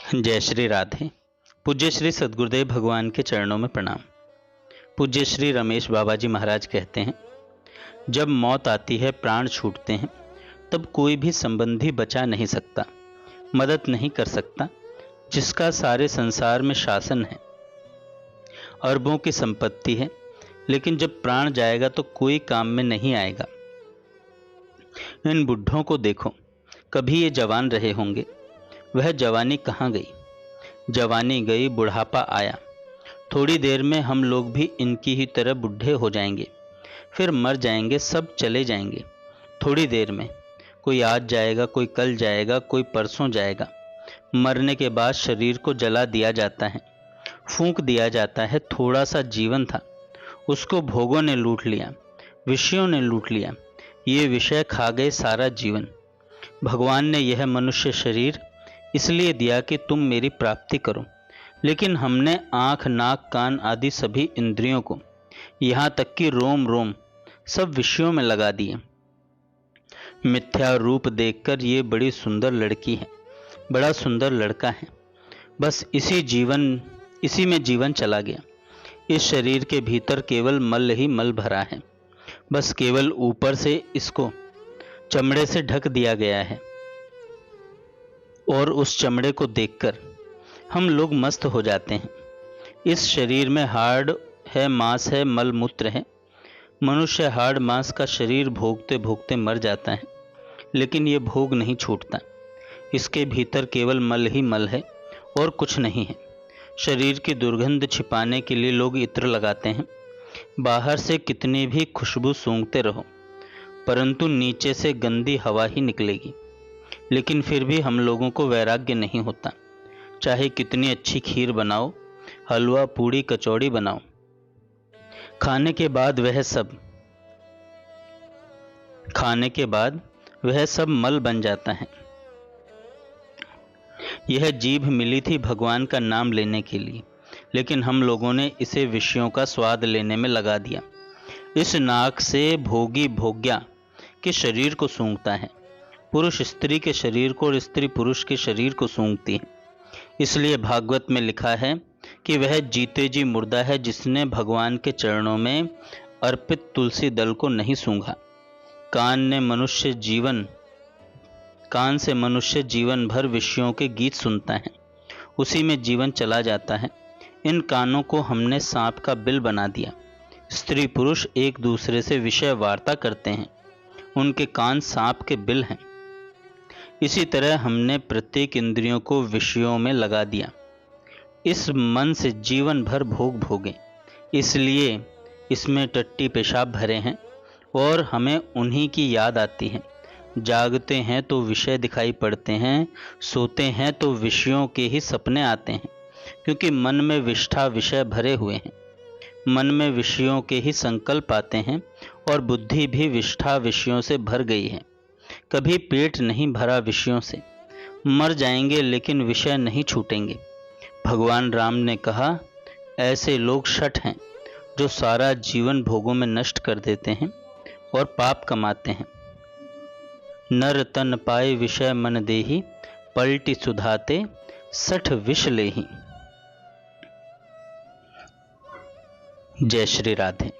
जय श्री राधे। पूज्य श्री सद्गुरुदेव भगवान के चरणों में प्रणाम। पूज्य श्री रमेश बाबा जी महाराज कहते हैं, जब मौत आती है, प्राण छूटते हैं, तब कोई भी संबंधी बचा नहीं सकता, मदद नहीं कर सकता। जिसका सारे संसार में शासन है, अरबों की संपत्ति है, लेकिन जब प्राण जाएगा तो कोई काम में नहीं आएगा। इन बुढ़ों को देखो, कभी ये जवान रहे होंगे, वह जवानी कहाँ गई? जवानी गई, बुढ़ापा आया। थोड़ी देर में हम लोग भी इनकी ही तरह बूढ़े हो जाएंगे, फिर मर जाएंगे, सब चले जाएंगे। थोड़ी देर में कोई आज जाएगा, कोई कल जाएगा, कोई परसों जाएगा। मरने के बाद शरीर को जला दिया जाता है, फूंक दिया जाता है। थोड़ा सा जीवन था, उसको भोगों ने लूट लिया, विषयों ने लूट लिया। ये विषय खा गए सारा जीवन। भगवान ने यह मनुष्य शरीर इसलिए दिया कि तुम मेरी प्राप्ति करो, लेकिन हमने आँख, नाक, कान आदि सभी इंद्रियों को, यहाँ तक कि रोम रोम, सब विषयों में लगा दिए। मिथ्या रूप देखकर ये बड़ी सुंदर लड़की है, बड़ा सुंदर लड़का है, बस इसी में जीवन चला गया। इस शरीर के भीतर केवल मल ही मल भरा है, बस केवल ऊपर से इसको चमड़े से ढक दिया गया है। और उस चमड़े को देखकर हम लोग मस्त हो जाते हैं। इस शरीर में हाड़ है, मांस है, मल मूत्र है। मनुष्य हाड़ मांस का शरीर भोगते भोगते मर जाता है, लेकिन ये भोग नहीं छूटता। इसके भीतर केवल मल ही मल है और कुछ नहीं है। शरीर की दुर्गंध छिपाने के लिए लोग इत्र लगाते हैं। बाहर से कितनी भी खुशबू सूंघते रहो, परंतु नीचे से गंदी हवा ही निकलेगी। लेकिन फिर भी हम लोगों को वैराग्य नहीं होता। चाहे कितनी अच्छी खीर बनाओ, हलवा, पूड़ी, कचौड़ी बनाओ, खाने के बाद वह सब मल बन जाता है। यह जीभ मिली थी भगवान का नाम लेने के लिए, लेकिन हम लोगों ने इसे विषयों का स्वाद लेने में लगा दिया। इस नाक से भोगी भोग्या के शरीर को सूंघता है, पुरुष स्त्री के शरीर को और स्त्री पुरुष के शरीर को सूंघती है। इसलिए भागवत में लिखा है कि वह जीते जी मुर्दा है, जिसने भगवान के चरणों में अर्पित तुलसी दल को नहीं सूंघा। कान से मनुष्य जीवन भर विषयों के गीत सुनता है, उसी में जीवन चला जाता है। इन कानों को हमने सांप का बिल बना दिया। स्त्री पुरुष एक दूसरे से विषय वार्ता करते हैं, उनके कान सांप के बिल हैं। इसी तरह हमने प्रत्येक इंद्रियों को विषयों में लगा दिया। इस मन से जीवन भर भोग भोगे, इसलिए इसमें टट्टी पेशाब भरे हैं और हमें उन्हीं की याद आती है। जागते हैं तो विषय दिखाई पड़ते हैं, सोते हैं तो विषयों के ही सपने आते हैं, क्योंकि मन में विष्ठा विषय भरे हुए हैं। मन में विषयों के ही संकल्प आते हैं और बुद्धि भी विष्ठा विषयों से भर गई है। कभी पेट नहीं भरा विषयों से। मर जाएंगे लेकिन विषय नहीं छूटेंगे। भगवान राम ने कहा, ऐसे लोग शठ हैं जो सारा जीवन भोगों में नष्ट कर देते हैं और पाप कमाते हैं। नर तन पाए विषय मन देहि, पलटी सुधाते सठ विष लेहि। जय श्री राधे।